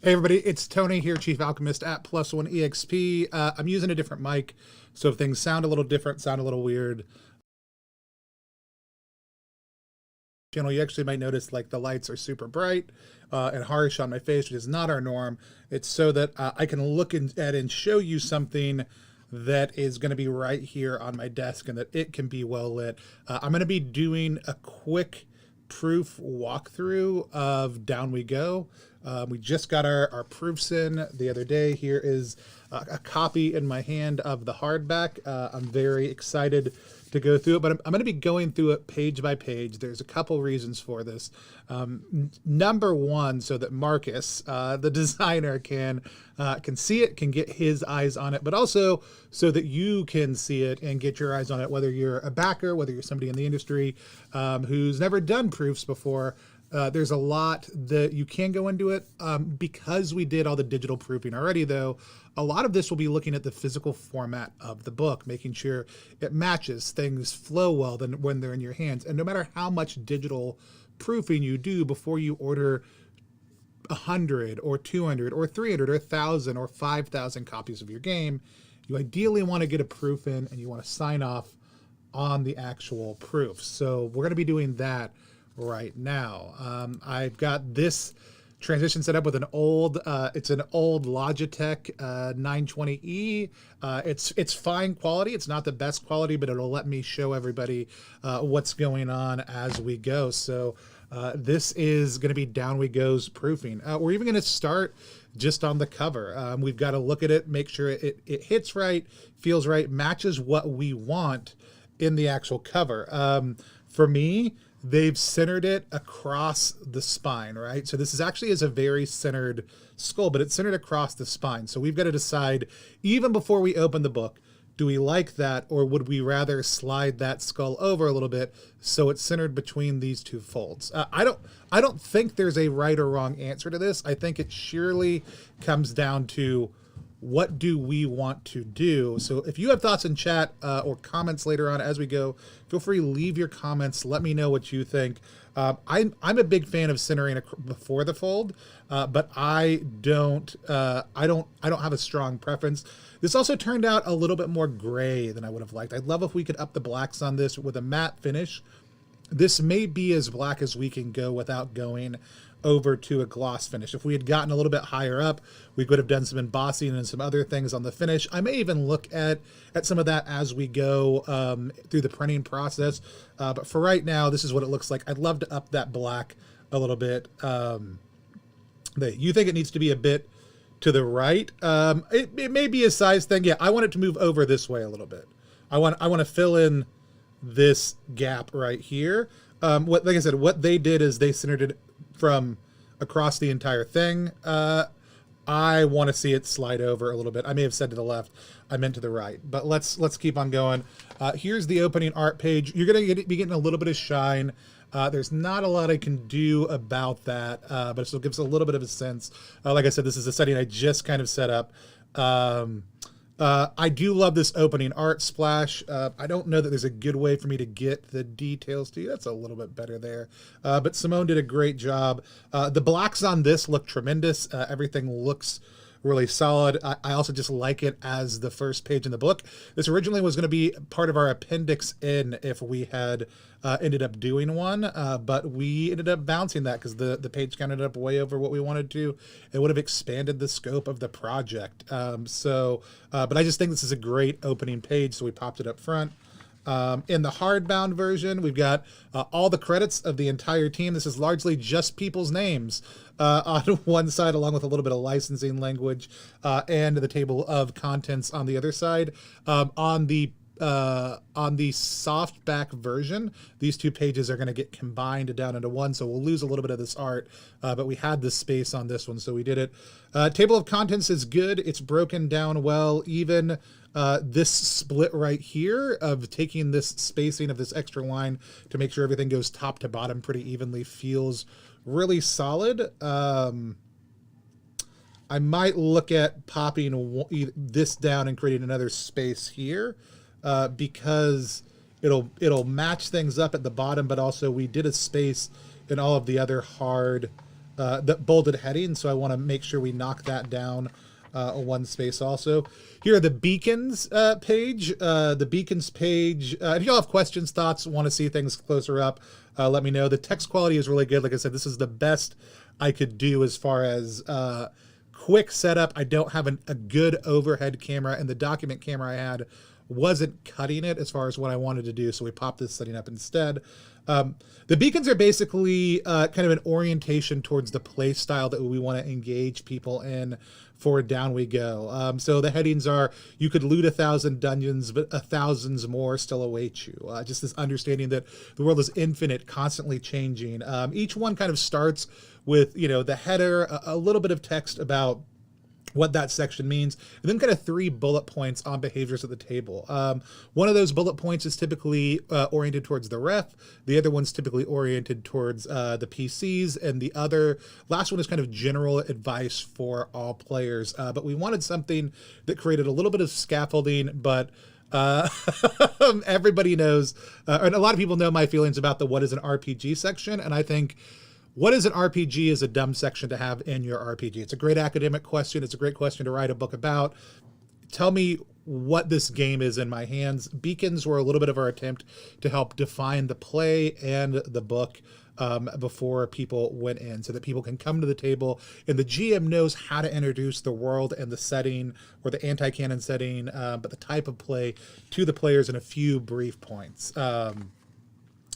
Hey everybody, it's Tony here, Chief Alchemist at +1EXP. I'm using a different mic, so if things sound a little different, sound a little weird, you actually might notice like the lights are super bright and harsh on my face, which is not our norm. It's so that I can look at and show you something that is going to be right here on my desk and that it can be well lit. I'm going to be doing a quick proof walkthrough of Down We Go. We just got our proofs in the other day. Here is a copy in my hand of the hardback. I'm very excited to go through it, but I'm going to be going through it page by page. There's a couple reasons for this. Number one, so that Marcus, the designer, can see it, can get his eyes on it, but also so that you can see it and get your eyes on it, whether you're a backer, whether you're somebody in the industry who's never done proofs before. There's a lot that you can go into it. Because we did all the digital proofing already, though, a lot of this will be looking at the physical format of the book, making sure it matches, things flow well when they're in your hands. And no matter how much digital proofing you do before you order 100 or 200 or 300 or 1,000 or 5,000 copies of your game, you ideally want to get a proof in and you want to sign off on the actual proof. So we're going to be doing that right now. I've got this transition set up with an old, it's an old Logitech 920E. It's fine quality. It's not the best quality, but it'll let me show everybody what's going on as we go. So this is going to be Down We Go's proofing. We're even going to start just on the cover. We've got to look at it, make sure it hits right, feels right, matches what we want in the actual cover. For me, they've centered it across the spine, right? So this is a very centered skull, but it's centered across the spine. So we've got to decide, even before we open the book, do we like that, or would we rather slide that skull over a little bit so it's centered between these two folds? I don't think there's a right or wrong answer to this. I think it surely comes down to what do we want to do. So if you have thoughts in chat or comments later on as we go, feel free to leave your comments. Let me know what you think. I'm a big fan of centering before the fold, but I don't have a strong preference. This also turned out a little bit more gray than I would have liked. I'd love if we could up the blacks on this with a matte finish. This may be as black as we can go without going over to a gloss finish. If we had gotten a little bit higher up, we could have done some embossing and some other things on the finish. I may even look at some of that as we go through the printing process. But for right now, this is what it looks like. I'd love to up that black a little bit. You think it needs to be a bit to the right? It may be a size thing. Yeah, I want it to move over this way a little bit. I want to fill in this gap right here. Like I said, what they did is they centered it from across the entire thing. I want to see it slide over a little bit. I may have said to the left, I meant to the right, but let's keep on going. Here's the opening art page. You're going to be getting a little bit of shine. There's not a lot I can do about that, but it still gives a little bit of a sense. Like I said, this is a setting I just kind of set up. I do love this opening art splash. I don't know that there's a good way for me to get the details to you. That's a little bit better there. But Simone did a great job. The blacks on this look tremendous. Everything looks really solid. I also just like it as the first page in the book. This originally was going to be part of our appendix in if we had ended up doing one, but we ended up bouncing that because the page count ended up way over what we wanted to. It would have expanded the scope of the project. But I just think this is a great opening page, so we popped it up front. In the hardbound version, we've got all the credits of the entire team. This is largely just people's names on one side, along with a little bit of licensing language, and the table of contents on the other side. On the softback version, these two pages are going to get combined down into one, so we'll lose a little bit of this art, but we had the space on this one, so we did it. Table of contents is good. It's broken down well. Even this split right here of taking this spacing of this extra line to make sure everything goes top to bottom pretty evenly feels really solid. I might look at popping this down and creating another space here, because it'll match things up at the bottom, but also we did a space in all of the other hard the bolded headings, so I want to make sure we knock that down one space also. Here are the beacons page. The beacons page, if y'all have questions, thoughts, want to see things closer up, let me know. The text quality is really good. Like I said, this is the best I could do as far as quick setup. I don't have a good overhead camera, and the document camera I had wasn't cutting it as far as what I wanted to do, so we popped this setting up instead. The beacons are basically kind of an orientation towards the play style that we want to engage people in for Down We Go. So the headings are, you could loot 1,000 dungeons, but 1,000s more still await you. Just this understanding that the world is infinite, constantly changing. Each one kind of starts with, the header, a little bit of text about what that section means, and then kind of 3 bullet points on behaviors at the table. One of those bullet points is typically oriented towards the ref. The other one's typically oriented towards the PCs, and the last one is kind of general advice for all players. But we wanted something that created a little bit of scaffolding, but everybody knows, and a lot of people know my feelings about the what is an RPG section, and I think what is an RPG is a dumb section to have in your RPG. It's a great academic question. It's a great question to write a book about. Tell me what this game is in my hands. Beacons were a little bit of our attempt to help define the play and the book before people went in, so that people can come to the table and the GM knows how to introduce the world and the setting, or the anti-canon setting, but the type of play to the players in a few brief points.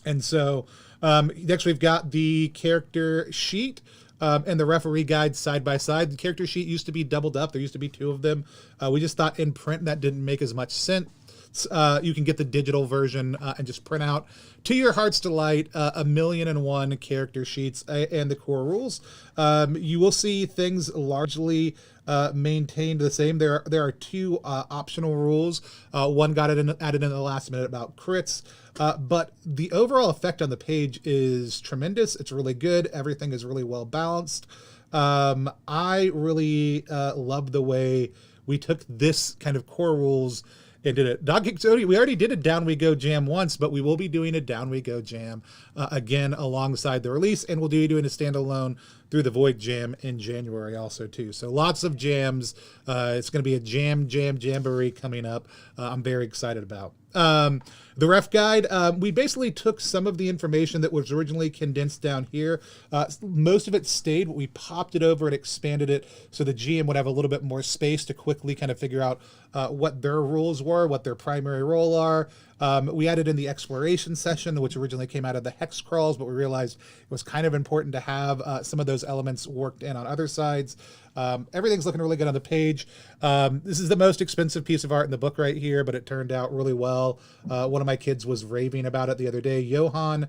And so next we've got the character sheet and the referee guide side by side. The character sheet used to be doubled up. There used to be 2 of them. We just thought in print that didn't make as much sense. You can get the digital version and just print out, to your heart's delight, 1,000,001 character sheets and the core rules. You will see things largely maintained the same. There are 2 optional rules. One got added in the last minute about crits. But the overall effect on the page is tremendous. It's really good. Everything is really well balanced. I really love the way we took this kind of core rules and did it. Dog Kick Sody, we already did a Down We Go jam once, but we will be doing a Down We Go jam again alongside the release, and we'll be doing a standalone through the Void Jam in January also too. So lots of jams. It's going to be a jamboree coming up. I'm very excited about. The ref guide, we basically took some of the information that was originally condensed down here. Most of it stayed, but we popped it over and expanded it so the GM would have a little bit more space to quickly kind of figure out what their rules were, what their primary role are. We added in the exploration session, which originally came out of the hex crawls, but we realized it was kind of important to have some of those elements worked in on other sides. Everything's looking really good on the page. This is the most expensive piece of art in the book right here, but it turned out really well. One of my kids was raving about it the other day. Johan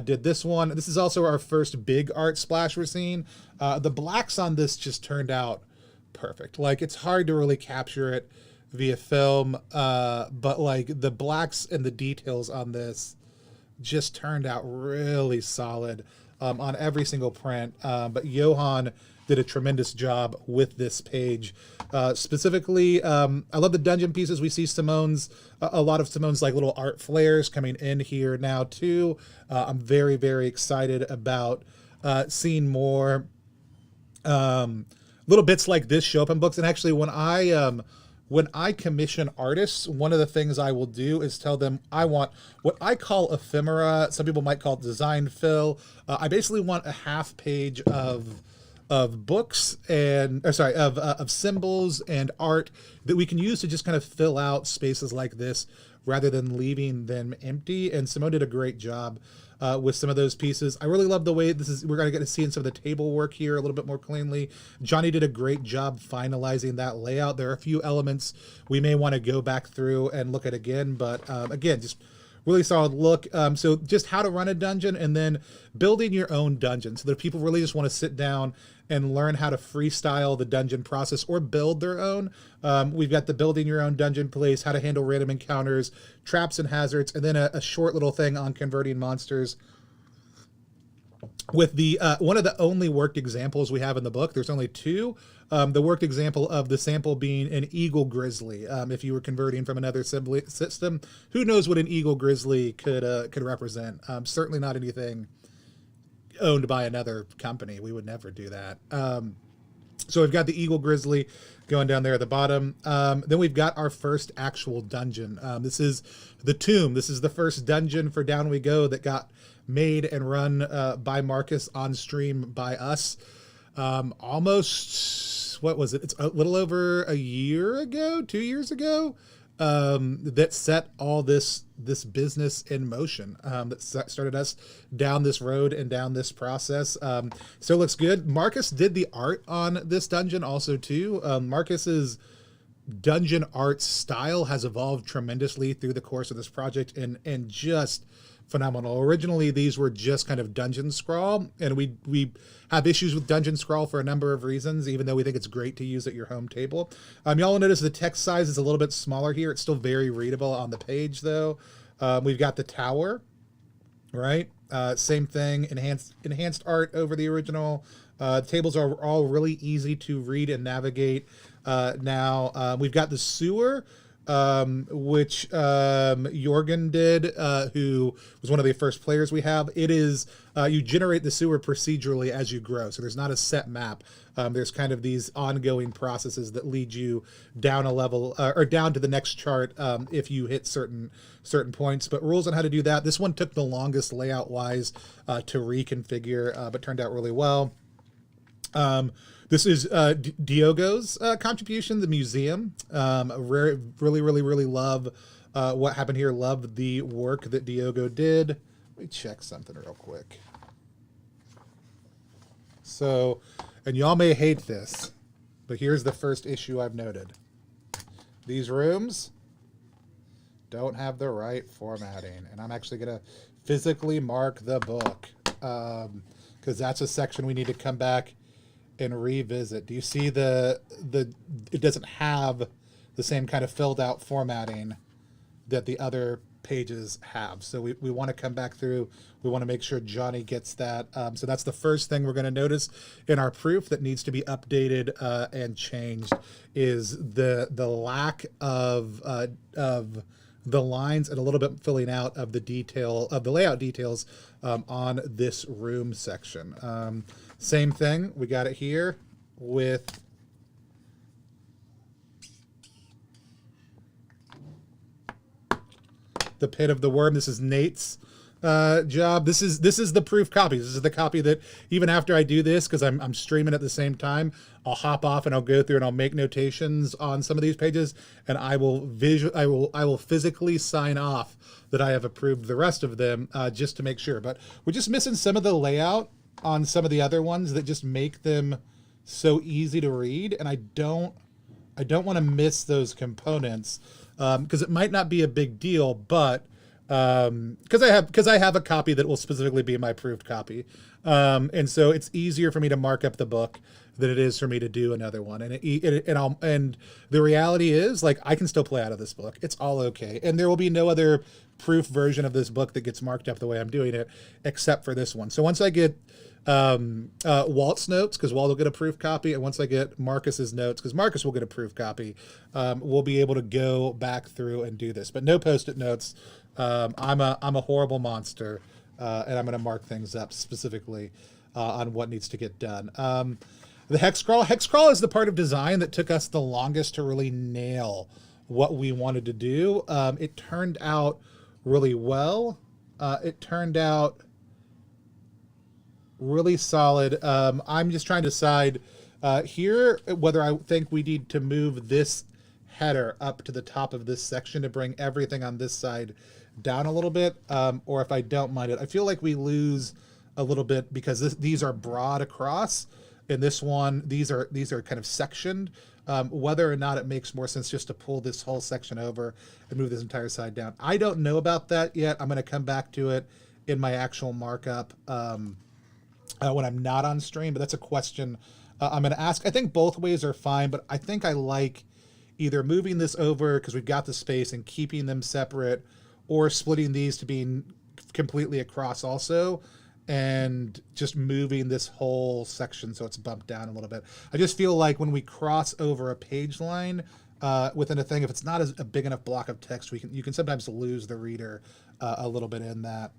did this one. This is also our first big art splash we're seeing. The blacks on this just turned out perfect. Like, it's hard to really capture it via film, but like the blacks and the details on this just turned out really solid on every single print. But Johan did a tremendous job with this page. Specifically, I love the dungeon pieces. We see Simone's, a lot of Simone's like little art flares coming in here now too. I'm very, very excited about seeing more little bits like this show up in books. And actually, when I commission artists, one of the things I will do is tell them I want what I call ephemera. Some people might call it design fill. I basically want a half page of of books and, of symbols and art that we can use to just kind of fill out spaces like this rather than leaving them empty. And Simone did a great job with some of those pieces. I really love the way we're going to get to see in some of the table work here a little bit more cleanly. Johnny did a great job finalizing that layout. There are a few elements we may want to go back through and look at again, but again, just really solid look. So just how to run a dungeon, and then building your own dungeon, so that people really just want to sit down and learn how to freestyle the dungeon process or build their own. We've got the building your own dungeon place, how to handle random encounters, traps and hazards, and then a short little thing on converting monsters with the one of the only worked examples we have in the book. There's only two. The worked example of the sample being an eagle grizzly. If you were converting from another system, who knows what an eagle grizzly could represent? Certainly not anything owned by another company. We would never do that. So we've got the eagle grizzly going down there at the bottom. Then we've got our first actual dungeon. This is the tomb. This is the first dungeon for Down We Go that got made and run by Marcus, on stream by us. Almost, what was it? It's a little over a year ago, 2 years ago, that set all this business in motion, that started us down this road and down this process. So it looks good. Marcus did the art on this dungeon also too. Marcus's dungeon art style has evolved tremendously through the course of this project, and just phenomenal. Originally, these were just kind of dungeon scrawl, and we have issues with dungeon scrawl for a number of reasons, even though we think it's great to use at your home table. Y'all will notice the text size is a little bit smaller here. It's still very readable on the page, though. We've got the tower, right? Same thing, enhanced art over the original. Tables are all really easy to read and navigate. Now, we've got the sewer, which Jorgen did, who was one of the first players we have. It is, you generate the sewer procedurally as you grow, so there's not a set map. There's kind of these ongoing processes that lead you down a level, or down to the next chart, if you hit certain points. But rules on how to do that. This one took the longest layout-wise to reconfigure, but turned out really well. This is Diogo's contribution, the museum. Really love what happened here. Love the work that Diogo did. Let me check something real quick. So, and y'all may hate this, but here's the first issue I've noted. These rooms don't have the right formatting, and I'm actually going to physically mark the book, because that's a section we need to come back and revisit. Do you see it doesn't have the same kind of filled out formatting that the other pages have. So we want to come back through. We want to make sure Johnny gets that. So that's the first thing we're going to notice in our proof that needs to be updated and changed, is the lack of the lines and a little bit filling out of the detail of the layout details on this room section. Same thing, we got it here with the Pit of the Worm. This is Nate's job. This is the proof copy. This is the copy that even after I do this, because I'm streaming at the same time, I'll hop off and I'll go through and I'll make notations on some of these pages, and I will physically sign off that I have approved the rest of them, just to make sure. But we're just missing some of the layout on some of the other ones that just make them so easy to read, and I don't want to miss those components, because it might not be a big deal, but because I have a copy that will specifically be my approved copy, and so it's easier for me to mark up the book than it is for me to do another one. And the reality is, like, I can still play out of this book. It's all okay, and there will be no other proof version of this book that gets marked up the way I'm doing it, except for this one. So once I get Walt's notes, because Walt will get a proof copy, and once I get Marcus's notes, because Marcus will get a proof copy, we'll be able to go back through and do this. But no post-it notes. I'm a horrible monster, and I'm going to mark things up specifically on what needs to get done. The hex crawl is the part of design that took us the longest to really nail what we wanted to do. It turned out really well. It turned out really solid. I'm just trying to decide here whether I think we need to move this header up to the top of this section to bring everything on this side down a little bit, or if I don't mind it. I feel like we lose a little bit because these are broad across, and this one, these are kind of sectioned. Whether or not it makes more sense just to pull this whole section over and move this entire side down, I don't know about that yet. I'm going to come back to it in my actual markup when I'm not on stream, but that's a question I'm going to ask. I think both ways are fine, but I think I like either moving this over because we've got the space and keeping them separate, or splitting these to being completely across also, and just moving this whole section so it's bumped down a little bit. I just feel like when we cross over a page line within a thing, if it's not a big enough block of text, you can sometimes lose the reader a little bit in that.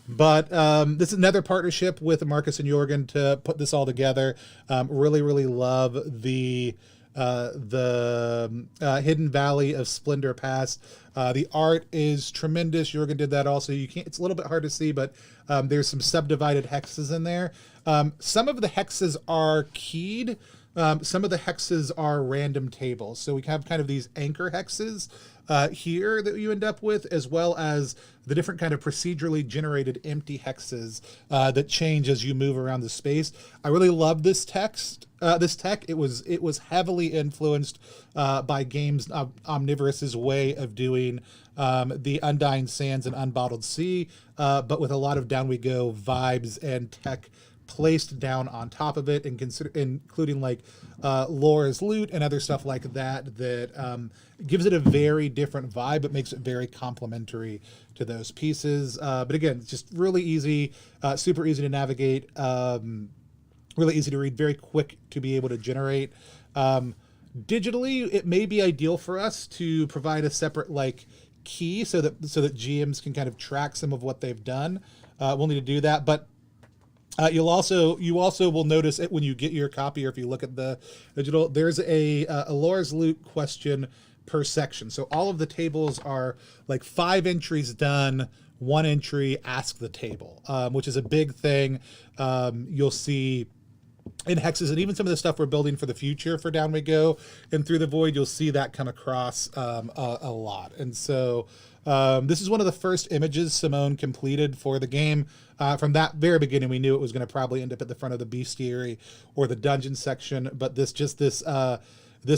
But this is another partnership with Marcus and Jorgen to put this all together. Really love the Hidden Valley of Splendor Pass. The art is tremendous. Jorgen did that also. It's a little bit hard to see, but there's some subdivided hexes in there. Some of the hexes are keyed. Some of the hexes are random tables. So we have kind of these anchor hexes here that you end up with, as well as the different kind of procedurally generated empty hexes that change as you move around the space. I really love this tech. It was heavily influenced by Games Omnivorous's way of doing the Undying Sands and Unbottled Sea, but with a lot of Down We Go vibes and tech placed down on top of it, and including like Laura's loot and other stuff like that gives it a very different vibe, but makes it very complementary to those pieces. But again, it's just really easy, super easy to navigate, really easy to read, very quick to be able to generate. Digitally, it may be ideal for us to provide a separate like key so that GMs can kind of track some of what they've done. We'll need to do that, but you also will notice it when you get your copy, or if you look at the digital, there's a Laura's loot question per section. So all of the tables are like 5 entries done, 1 entry ask the table, which is a big thing. You'll see in hexes, and even some of the stuff we're building for the future for Down We Go and Through the Void, you'll see that come across a lot. And so this is one of the first images Simone completed for the game. From that very beginning, we knew it was going to probably end up at the front of the bestiary or the dungeon section, but this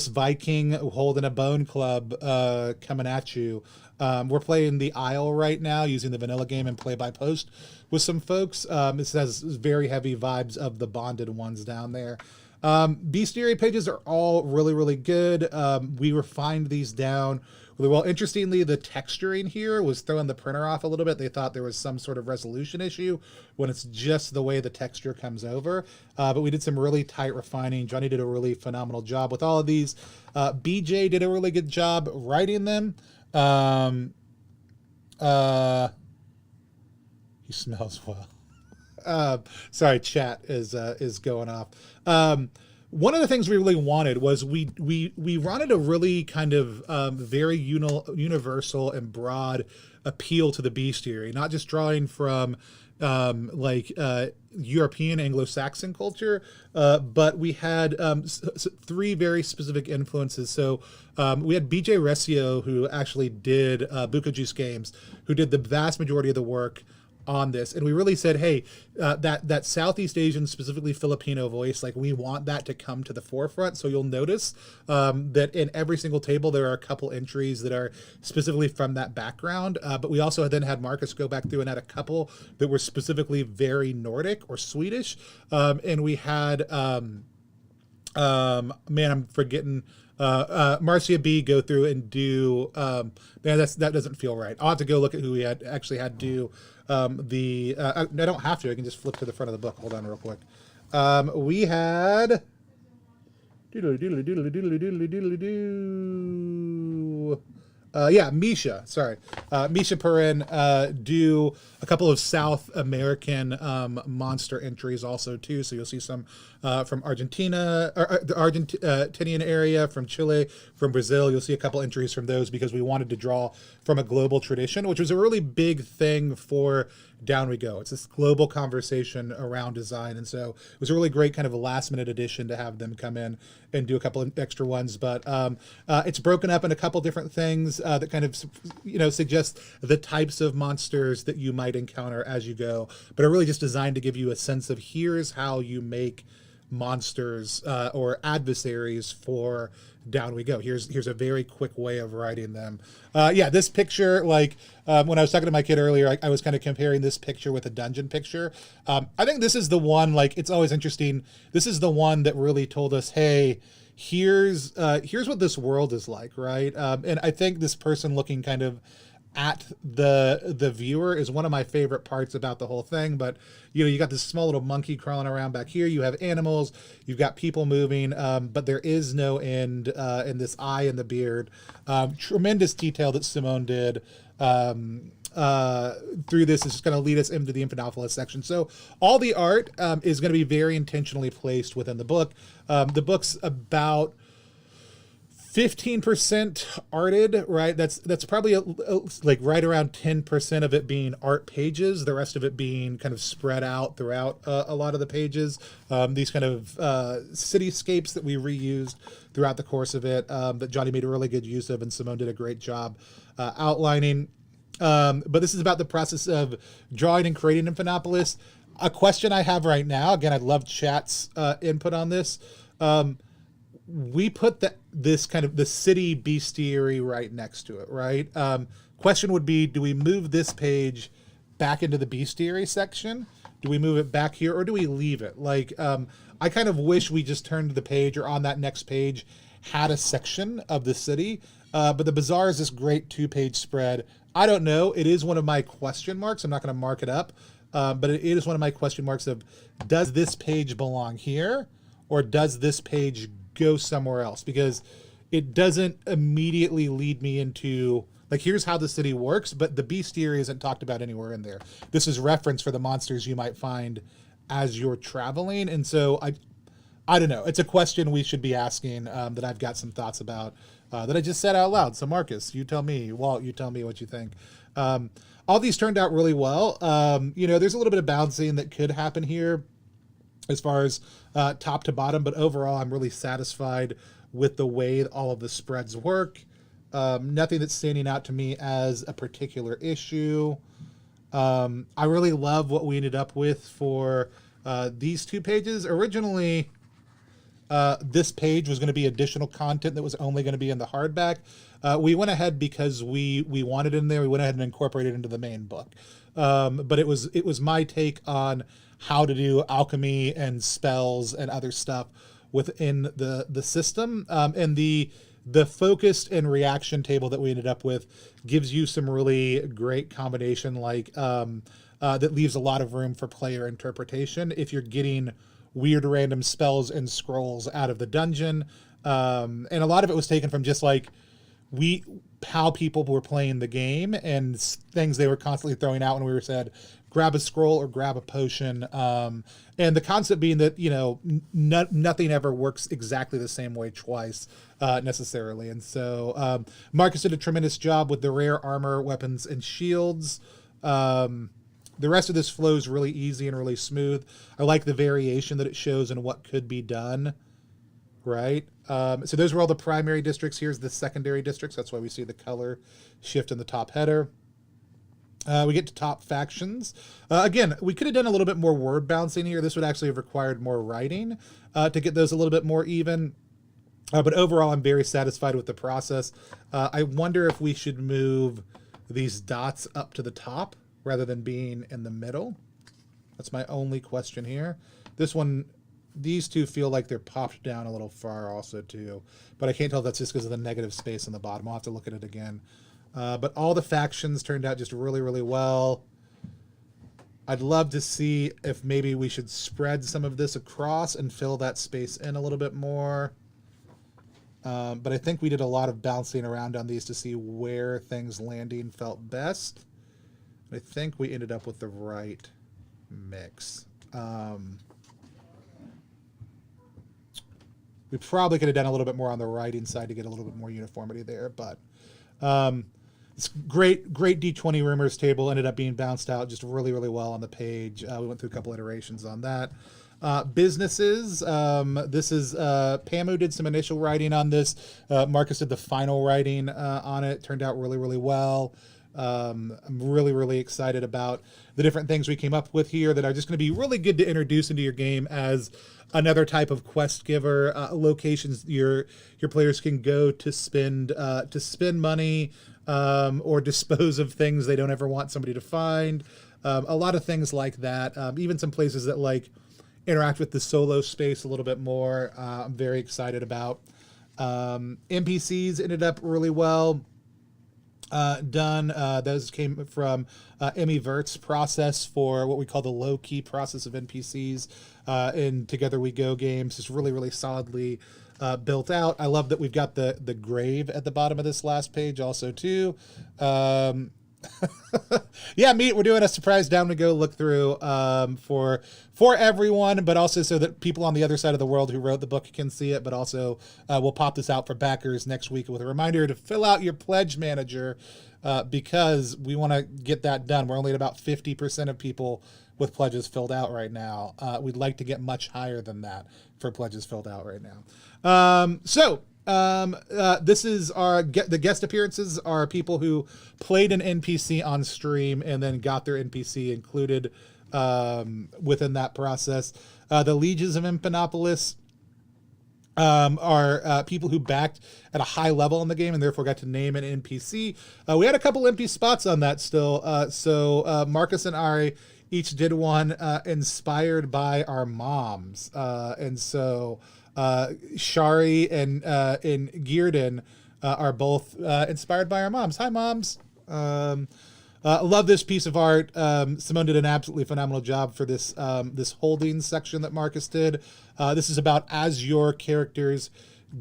Viking holding a bone club coming at you. We're playing the Isle right now using the vanilla game and play by post with some folks. This has very heavy vibes of the bonded ones down there. Bestiary pages are all really good. We refined these down really well. Interestingly, the texturing here was throwing the printer off a little bit. They thought there was some sort of resolution issue when it's just the way the texture comes over. But we did some really tight refining. Johnny did a really phenomenal job with all of these. BJ did a really good job writing them. He smells well. Sorry, chat is going off. One of the things we really wanted was we wanted a really kind of very universal and broad appeal to the bestiary, not just drawing from European Anglo-Saxon culture, but we had 3 very specific influences. So we had BJ Recio, who actually did Buko Juice Games, who did the vast majority of the work on this, and we really said, hey, that Southeast Asian, specifically Filipino voice, like we want that to come to the forefront. So you'll notice that in every single table there are a couple entries that are specifically from that background, but we also then had Marcus go back through and add a couple that were specifically very Nordic or Swedish, and we had I'm forgetting Marcia B go through and do that doesn't feel right. I'll have to go look at who we actually had do I don't have to. I can just flip to the front of the book. Hold on real quick. We had Yeah, Misha, sorry. Misha Perrin do a couple of South American monster entries also too. So you'll see some from Argentina, or the Argentinian area, from Chile, from Brazil. You'll see a couple entries from those because we wanted to draw from a global tradition, which was a really big thing for Down We Go. It's this global conversation around design. And so it was a really great kind of a last minute addition to have them come in and do a couple of extra ones. But it's broken up in a couple different things that kind of, suggest the types of monsters that you might encounter as you go, but are really just designed to give you a sense of here's how you make monsters or adversaries for Down We Go. Here's a very quick way of writing them. Yeah, this picture, like when I was talking to my kid earlier, I was kind of comparing this picture with a dungeon picture. I think this is the one, like, it's always interesting. This is the one that really told us, hey, here's what this world is like, right? And I think this person looking kind of at the viewer is one of my favorite parts about the whole thing. But you got this small little monkey crawling around back here. You have animals, you've got people moving, but there is no end in this eye and the beard. Tremendous detail that Simone did through this is just going to lead us into the Infinophilis section. So all the art is going to be very intentionally placed within the book. The book's about 15% arted, right? That's probably like right around 10% of it being art pages, the rest of it being kind of spread out throughout a lot of the pages. These kind of cityscapes that we reused throughout the course of it, that Johnny made a really good use of, and Simone did a great job outlining. But this is about the process of drawing and creating Infinophilis. A question I have right now, again, I'd love chat's input on this. We put this kind of the city bestiary right next to it, right? Question would be, do we move this page back into the bestiary section? Do we move it back here, or do we leave it? Like, I kind of wish we just turned the page, or on that next page had a section of the city. But the Bazaar is this great 2-page spread. I don't know. It is one of my question marks. I'm not going to mark it up. But it is one of my question marks of, does this page belong here, or does this page go somewhere else? Because it doesn't immediately lead me into, like, here's how the city works, but the bestiary isn't talked about anywhere in there. This is reference for the monsters you might find as you're traveling. And so I don't know. It's a question we should be asking that I've got some thoughts about that I just said out loud. So Marcus, you tell me. Walt, you tell me what you think. All these turned out really well. There's a little bit of bouncing that could happen here as far as top to bottom, but overall I'm really satisfied with the way all of the spreads work. Nothing that's standing out to me as a particular issue. I really love what we ended up with for these 2 pages. Originally, this page was going to be additional content that was only going to be in the hardback. We went ahead because we wanted it in there. We went ahead and incorporated it into the main book. But it was my take on how to do alchemy and spells and other stuff within the system. And the focused and reaction table that we ended up with gives you some really great combination, like that leaves a lot of room for player interpretation if you're getting weird random spells and scrolls out of the dungeon. And a lot of it was taken from just like how people were playing the game and things they were constantly throwing out when we were said, grab a scroll or grab a potion. And the concept being that, nothing ever works exactly the same way twice necessarily. And so Marcus did a tremendous job with the rare armor, weapons, and shields. The rest of this flows really easy and really smooth. I like the variation that it shows and what could be done, right? So those were all the primary districts. Here's the secondary districts. That's why we see the color shift in the top header. We get to top factions. Again, we could have done a little bit more word bouncing here. This would actually have required more writing to get those a little bit more even. But overall, I'm very satisfied with the process. I wonder if we should move these dots up to the top rather than being in the middle. That's my only question here. These 2 feel like they're popped down a little far also too, but I can't tell if that's just because of the negative space in the bottom. I'll have to look at it again. But all the factions turned out just really, really well. I'd love to see if maybe we should spread some of this across and fill that space in a little bit more. But I think we did a lot of bouncing around on these to see where things landing felt best. I think we ended up with the right mix. We probably could have done a little bit more on the writing side to get a little bit more uniformity there, but it's great D20 rumors table ended up being bounced out just really, really well on the page. We went through a couple iterations on that. Businesses, this is Pamu did some initial writing on this. Marcus did the final writing on it. Turned out really, really well. I'm really, really excited about the different things we came up with here that are just going to be really good to introduce into your game as another type of quest giver. Locations your players can go to spend money or dispose of things they don't ever want somebody to find. A lot of things like that. Even some places that like interact with the solo space a little bit more. I'm very excited about. NPCs ended up really well done. Those came from Emmy Vert's process for what we call the low-key process of NPCs in Together We Go games. It's really, really solidly built out. I love that we've got the grave at the bottom of this last page also too. Yeah, we're doing a surprise down to go look through for everyone, but also so that people on the other side of the world who wrote the book can see it. But also we'll pop this out for backers next week with a reminder to fill out your pledge manager because we want to get that done. We're only at about 50% of people with pledges filled out right now. We'd like to get much higher than that for pledges filled out right now. This is the guest appearances are people who played an NPC on stream and then got their NPC included within that process. The Legions of Imphanopolis are people who backed at a high level in the game and therefore got to name an NPC. We had a couple empty spots on that still. So Marcus and Ari each did one inspired by our moms. And so Shari and Gearden are both inspired by our moms. Hi, moms. Love this piece of art. Simone did an absolutely phenomenal job for this this holding section that Marcus did. This is about as your characters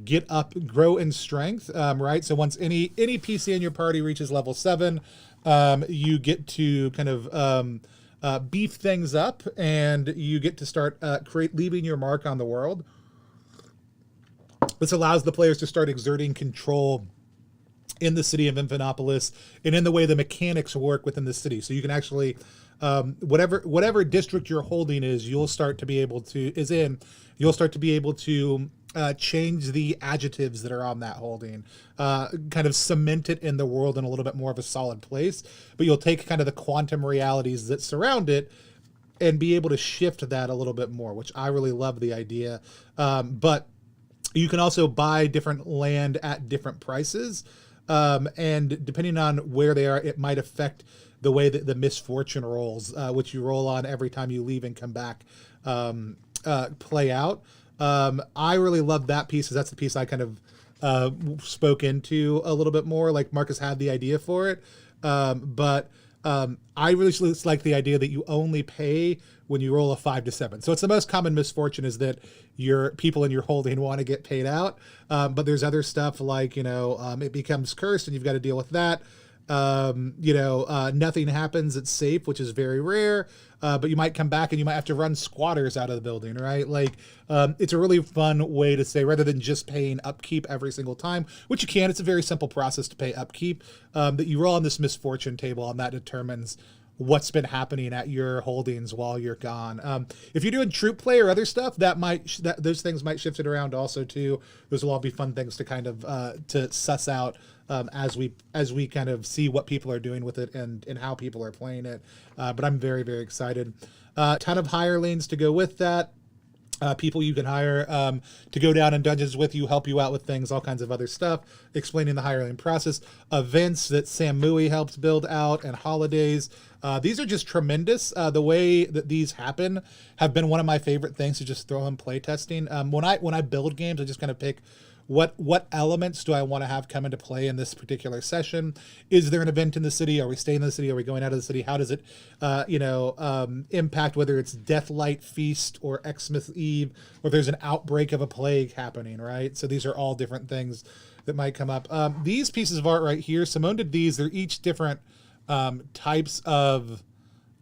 get up, grow in strength, right? So once any PC in your party reaches level 7, you get to kind of beef things up, and you get to start leaving your mark on the world. This allows the players to start exerting control in the city of Imphanopolis and in the way the mechanics work within the city. So you can actually, whatever district you're holding you'll start to be able to change the adjectives that are on that holding, kind of cement it in the world in a little bit more of a solid place. But you'll take kind of the quantum realities that surround it and be able to shift that a little bit more, which I really love the idea. But you can also buy different land at different prices. And depending on where they are, it might affect the way that the misfortune rolls, which you roll on every time you leave and come back, play out. I really love that piece because that's the piece I kind of spoke into a little bit more. Like Marcus had the idea for it, but I really just like the idea that you only pay when you roll a 5 to 7. So it's the most common misfortune is that your people in your holding want to get paid out. But there's other stuff like, it becomes cursed and you've got to deal with that. Nothing happens. It's safe, which is very rare. But you might come back and you might have to run squatters out of the building, right? Like, it's a really fun way to say, rather than just paying upkeep every single time, which you can, it's a very simple process to pay upkeep, that you roll on this misfortune table and that determines what's been happening at your holdings while you're gone. If you're doing troop play or other stuff, those things might shift it around also too. Those will all be fun things to kind of to suss out as we kind of see what people are doing with it and how people are playing it. But I'm very, very excited. Ton of hirelings to go with that. People you can hire to go down in dungeons with you, help you out with things, all kinds of other stuff, explaining the hiring process, events that Sam Mui helped build out, and holidays. These are just tremendous. The way that these happen have been one of my favorite things to just throw in play testing. When I build games, I just kind of pick what elements do I want to have come into play in this particular session? Is there an event in the city? Are we staying in the city? Are we going out of the city? How does it, impact, whether it's Deathlight Feast or Xmas Eve, or there's an outbreak of a plague happening, right? So these are all different things that might come up. These pieces of art right here, Simone did these. They're each different types of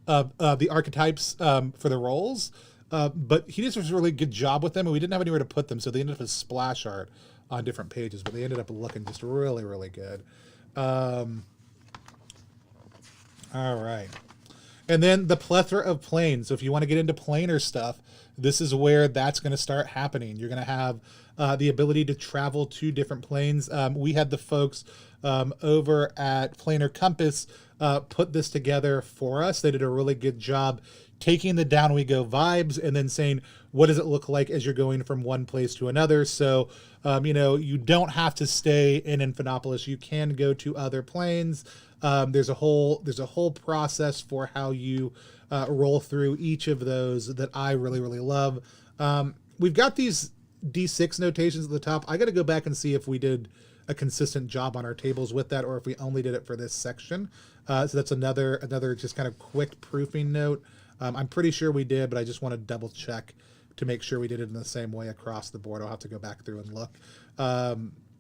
the archetypes for the roles. But he did a really good job with them, and we didn't have anywhere to put them, so they ended up as splash art on different pages, but they ended up looking just really, really good. All right. And then the plethora of planes. So if you want to get into planar stuff, this is where that's going to start happening. You're going to have the ability to travel to different planes. We had the folks over at Planar Compass put this together for us. They did a really good job taking the Down We Go vibes and then saying, what does it look like as you're going from one place to another? So, you don't have to stay in Infinitopolis. You can go to other planes. There's a whole process for how you roll through each of those that I really, really love. We've got these D6 notations at the top. I got to go back and see if we did a consistent job on our tables with that, or if we only did it for this section. So that's another just kind of quick proofing note. I'm pretty sure we did, but I just want to double check to make sure we did it in the same way across the board. I'll have to go back through and look.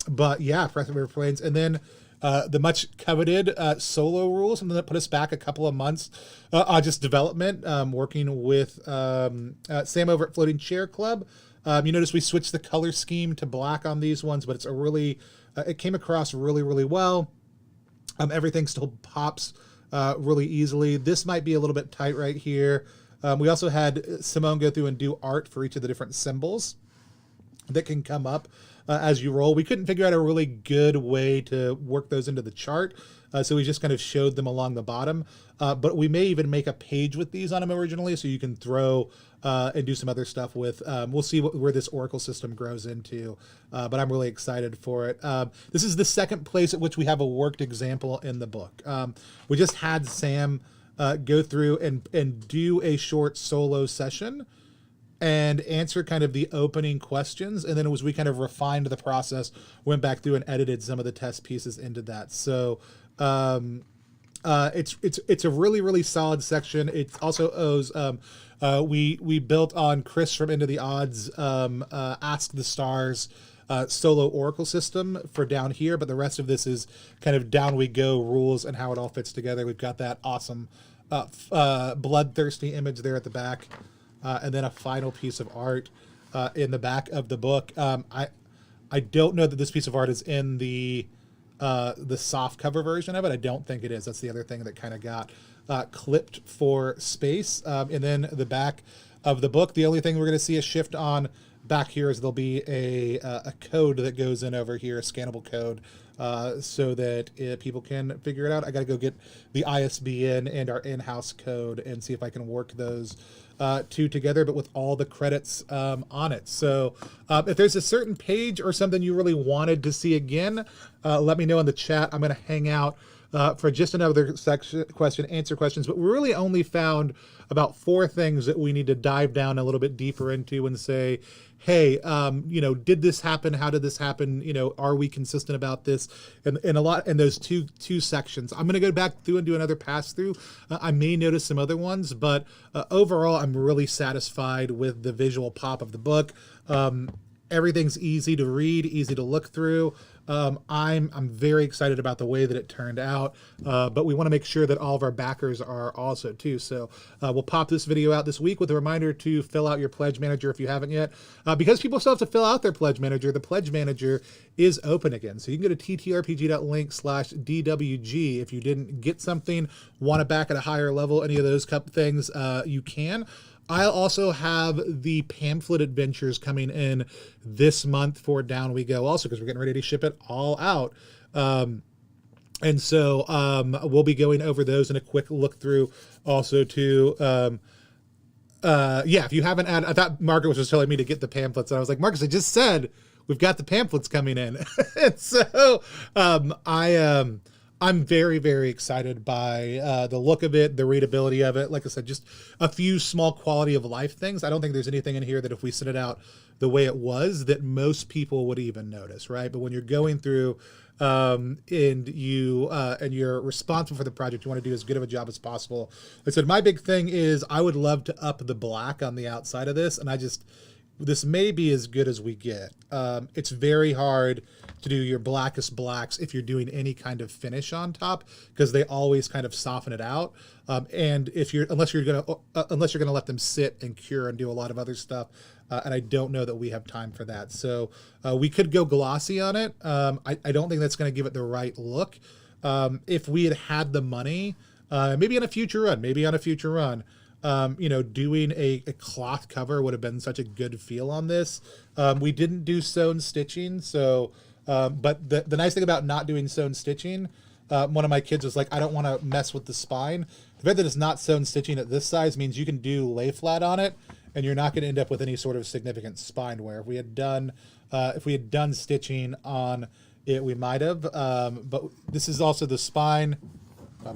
But yeah, River Plains. And then the much coveted solo rules, something that put us back a couple of months on just development, working with Sam over at Floating Chair Club. You notice we switched the color scheme to black on these ones, but it's a really, it came across really, really well. Everything still pops really easily. This might be a little bit tight right here. We also had Simone go through and do art for each of the different symbols that can come up as you roll. We couldn't figure out a really good way to work those into the chart, so we just kind of showed them along the bottom. But we may even make a page with these on them originally, so you can throw and do some other stuff with. We'll see where this Oracle system grows into, but I'm really excited for it. This is the second place at which we have a worked example in the book. We just had Sam go through and do a short solo session and answer kind of the opening questions. And then as we kind of refined the process, went back through and edited some of the test pieces into that. So it's a really, really solid section. It also owes, we built on Chris from Into the Odds, Ask the Stars, solo Oracle system for down here, but the rest of this is kind of Down We Go rules and how it all fits together. We've got that awesome bloodthirsty image there at the back, and then a final piece of art in the back of the book. I don't know that this piece of art is in the soft cover version of it. I don't think it is. That's the other thing that kind of got clipped for space. And then the back of the book, the only thing we're going to see a shift on back here is there'll be a code that goes in over here, a scannable code, so that people can figure it out. I got to go get the ISBN and our in-house code and see if I can work those two together, but with all the credits on it. So if there's a certain page or something you really wanted to see again, let me know in the chat. I'm going to hang out for just another section, answer questions, but we really only found about 4 things that we need to dive down a little bit deeper into and say, hey, did this happen? How did this happen? Are we consistent about this? And a lot in those two sections. I'm going to go back through and do another pass through. I may notice some other ones, but overall, I'm really satisfied with the visual pop of the book. Everything's easy to read, easy to look through. I'm very excited about the way that it turned out, but we want to make sure that all of our backers are also too. So we'll pop this video out this week with a reminder to fill out your Pledge Manager if you haven't yet. Because people still have to fill out their Pledge Manager, the Pledge Manager is open again. So you can go to TTRPG.link/DWG. If you didn't get something, want to back at a higher level, any of those things, you can. I'll also have the pamphlet adventures coming in this month for Down We Go also, because we're getting ready to ship it all out. And so we'll be going over those in a quick look through also to, if you haven't I thought Margaret was just telling me to get the pamphlets, and I was like, Marcus, I just said we've got the pamphlets coming in. And so I'm I'm very, very excited by the look of it, the readability of it. Like I said, just a few small quality of life things. I don't think there's anything in here that if we sent it out the way it was, that most people would even notice, right? But when you're going through and you're responsible for the project, you want to do as good of a job as possible. Like I said, my big thing is I would love to up the black on the outside of this, and this may be as good as we get. It's very hard to do your blackest blacks if you're doing any kind of finish on top, because they always kind of soften it out. And unless you're gonna let them sit and cure and do a lot of other stuff, and I don't know that we have time for that. So we could go glossy on it. I don't think that's going to give it the right look. If we had the money, maybe on a future run, doing a cloth cover would have been such a good feel on this. We didn't do sewn stitching, so but the nice thing about not doing sewn stitching, one of my kids was like, I don't want to mess with the spine. The fact that it's not sewn stitching at this size means you can do lay flat on it, and you're not going to end up with any sort of significant spine wear. If we had done stitching on it, we might have. But this is also the spine. It's going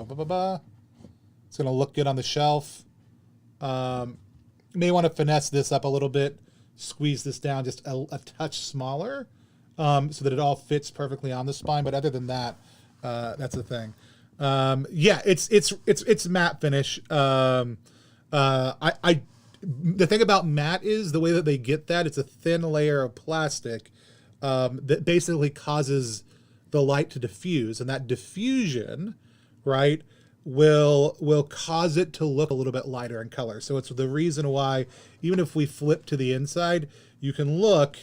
to look good on the shelf. You may want to finesse this up a little bit, squeeze this down just a touch smaller, so that it all fits perfectly on the spine. But other than that, that's the thing. It's matte finish. The thing about matte is the way that they get that, it's a thin layer of plastic that basically causes the light to diffuse, and that diffusion, right, will cause it to look a little bit lighter in color. So it's the reason why, even if we flip to the inside, you can look,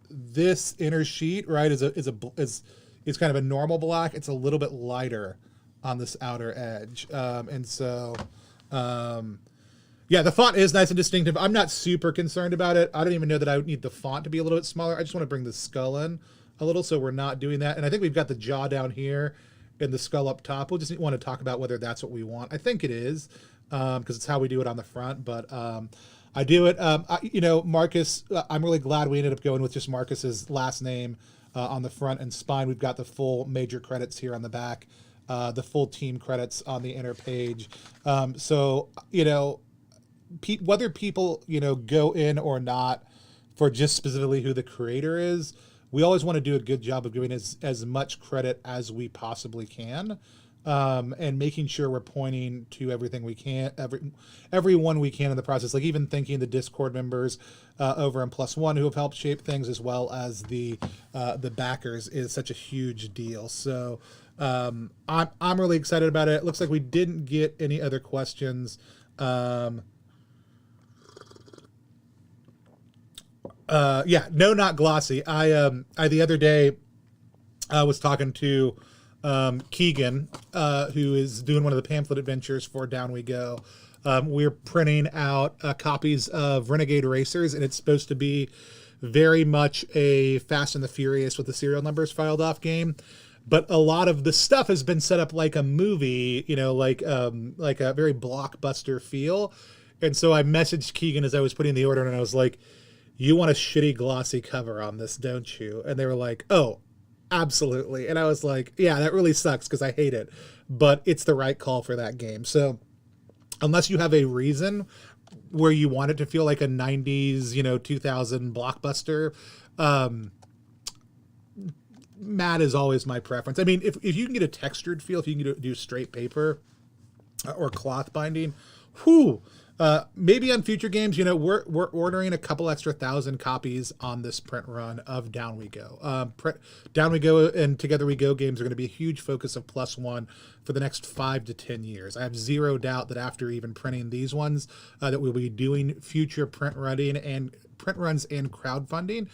this inner sheet, right, is kind of a normal black. It's a little bit lighter on this outer edge. Yeah, the font is nice and distinctive. I'm not super concerned about it. I don't even know that I would need the font to be a little bit smaller. I just want to bring the skull in a little, so we're not doing that. And I think we've got the jaw down here and the skull up top. We'll just want to talk about whether that's what we want. I think it is, because it's how we do it on the front. But I do it. Marcus, I'm really glad we ended up going with just Marcus's last name on the front and spine. We've got the full major credits here on the back, the full team credits on the inner page. Whether people, go in or not for just specifically who the creator is, we always want to do a good job of giving as much credit as we possibly can, and making sure we're pointing to everything we can, everyone we can in the process. Like even thanking the Discord members over in +1 who have helped shape things, as well as the backers, is such a huge deal. So I'm really excited about it. It looks like we didn't get any other questions. No, not glossy. I the other day I was talking to Keegan, who is doing one of the pamphlet adventures for Down We Go. We're printing out copies of Renegade Racers, and it's supposed to be very much a Fast and the Furious with the serial numbers filed off game. But a lot of the stuff has been set up like a movie, like a very blockbuster feel. And so I messaged Keegan as I was putting the order in, and I was like, you want a shitty glossy cover on this, don't you? And they were like, oh, absolutely. And I was like, yeah, that really sucks because I hate it, but it's the right call for that game. So unless you have a reason where you want it to feel like a 90s, 2000 blockbuster, matte is always my preference. I mean, if you can get a textured feel, if you can do straight paper or cloth binding, maybe on future games, we're ordering a couple extra 1,000 copies on this print run of Down We Go. Down We Go and Together We Go games are going to be a huge focus of +1 for the next 5 to 10 years. I have zero doubt that after even printing these ones, that we'll be doing future print runs and crowdfunding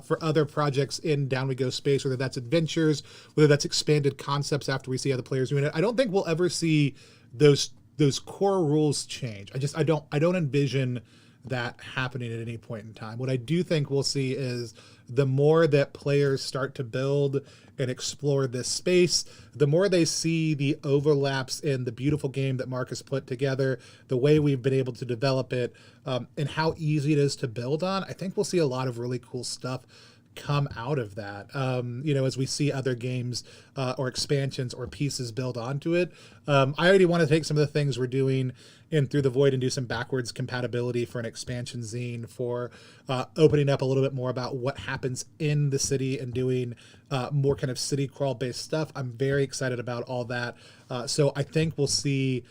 for other projects in Down We Go space, whether that's adventures, whether that's expanded concepts after we see other players doing it. I don't think we'll ever see those core rules change. I don't envision that happening at any point in time. What I do think we'll see is the more that players start to build and explore this space, the more they see the overlaps in the beautiful game that Marcus put together, the way we've been able to develop it, and how easy it is to build on. I think we'll see a lot of really cool stuff come out of that. You know, as we see other games or expansions or pieces build onto it. I already want to take some of the things we're doing in Through the Void and do some backwards compatibility for an expansion zine, for opening up a little bit more about what happens in the city and doing more kind of city crawl based stuff. I'm very excited about all that. So I think we'll see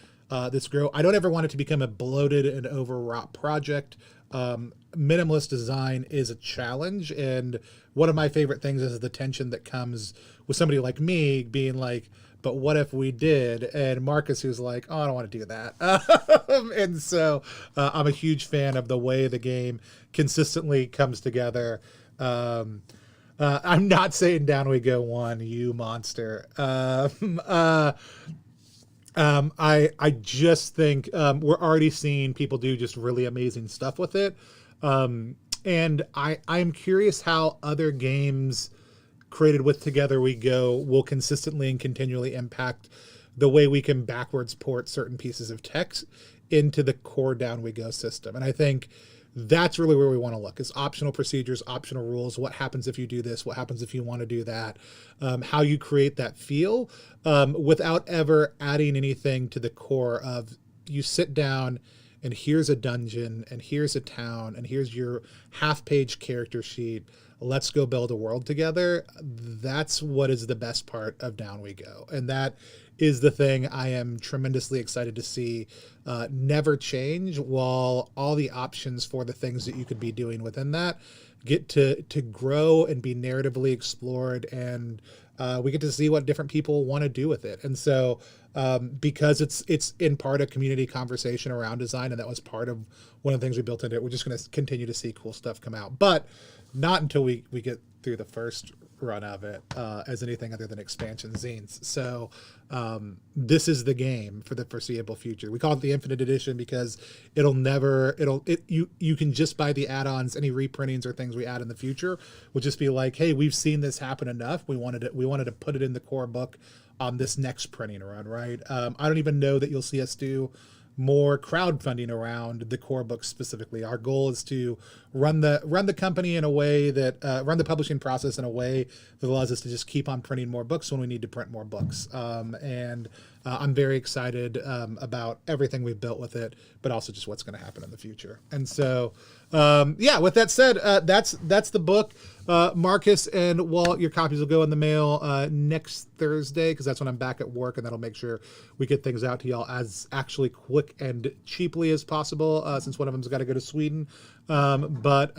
this grow. I don't ever want it to become a bloated and overwrought project. Minimalist design is a challenge, and one of my favorite things is the tension that comes with somebody like me being like, but what if we did? And Marcus, who's like, oh, I don't want to do that. And so I'm a huge fan of the way the game consistently comes together. I'm not saying Down We Go 1, you monster. I just think we're already seeing people do just really amazing stuff with it. And I'm curious how other games created with Together We Go will consistently and continually impact the way we can backwards port certain pieces of text into the core Down We Go system. And I think that's really where we want to look, is optional procedures, optional rules. What happens if you do this? What happens if you want to do that? How you create that feel without ever adding anything to the core of, you sit down and here's a dungeon and here's a town and here's your half-page character sheet. Let's go build a world together. That's what is the best part of Down We Go. And that is the thing I am tremendously excited to see never change, while all the options for the things that you could be doing within that get to grow and be narratively explored, and we get to see what different people want to do with it. And so because it's in part a community conversation around design, and that was part of one of the things we built into it, we're just going to continue to see cool stuff come out, but not until we get through the first run of it as anything other than expansion zines. So this is the game for the foreseeable future. We call it the Infinite Edition because you can just buy the add-ons. Any reprintings or things we add in the future will just be like, hey, we've seen this happen enough. We wanted to put it in the core book on this next printing run, right? I don't even know that you'll see us do more crowdfunding around the core book specifically. Our goal is to run the company in a way that run the publishing process in a way that allows us to just keep on printing more books when we need to print more books. And I'm very excited about everything we've built with it, but also just what's going to happen in the future. And so, yeah, with that said, that's the book. Marcus and Walt, your copies will go in the mail next Thursday, because that's when I'm back at work, and that'll make sure we get things out to y'all as actually quick and cheaply as possible, since one of them's got to go to Sweden. But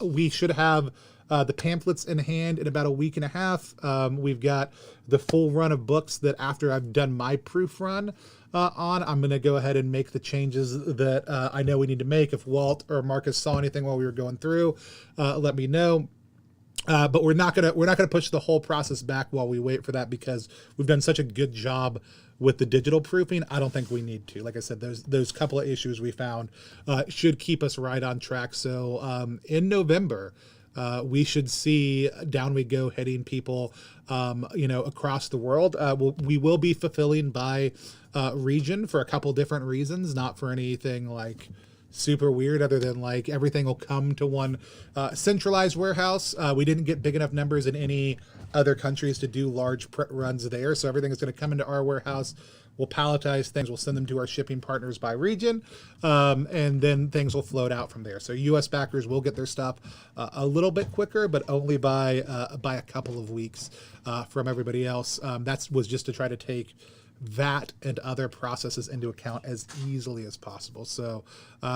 we should have the pamphlets in hand in about a week and a half. We've got the full run of books that after I've done my proof run I'm going to go ahead and make the changes that I know we need to make. If Walt or Marcus saw anything while we were going through, let me know. But we're not gonna push the whole process back while we wait for that, because we've done such a good job with the digital proofing. I don't think we need to. Like I said, those couple of issues we found should keep us right on track. So in November, we should see Down We Go hitting people, across the world. We will be fulfilling by region for a couple different reasons, not for anything like super weird, other than like everything will come to one centralized warehouse. We didn't get big enough numbers in any other countries to do large print runs there, so everything is going to come into our warehouse. We'll palletize things, we'll send them to our shipping partners by region, and then things will float out from there. So US backers will get their stuff a little bit quicker, but only by a couple of weeks from everybody else. That was just to try to take that and other processes into account as easily as possible. So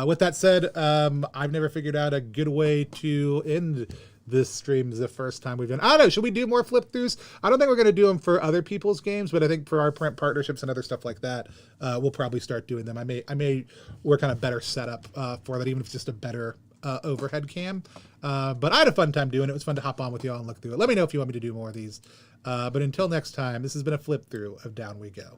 with that said, I've never figured out a good way to end this stream. Is the first time we've done. I don't know, should we do more flip throughs? I don't think we're going to do them for other people's games, but I think for our print partnerships and other stuff like that, we'll probably start doing them. I may work on a better setup for that, even if it's just a better overhead cam. But I had a fun time doing it. It was fun to hop on with y'all and look through it. Let me know if you want me to do more of these. But until next time, this has been a flip through of Down We Go.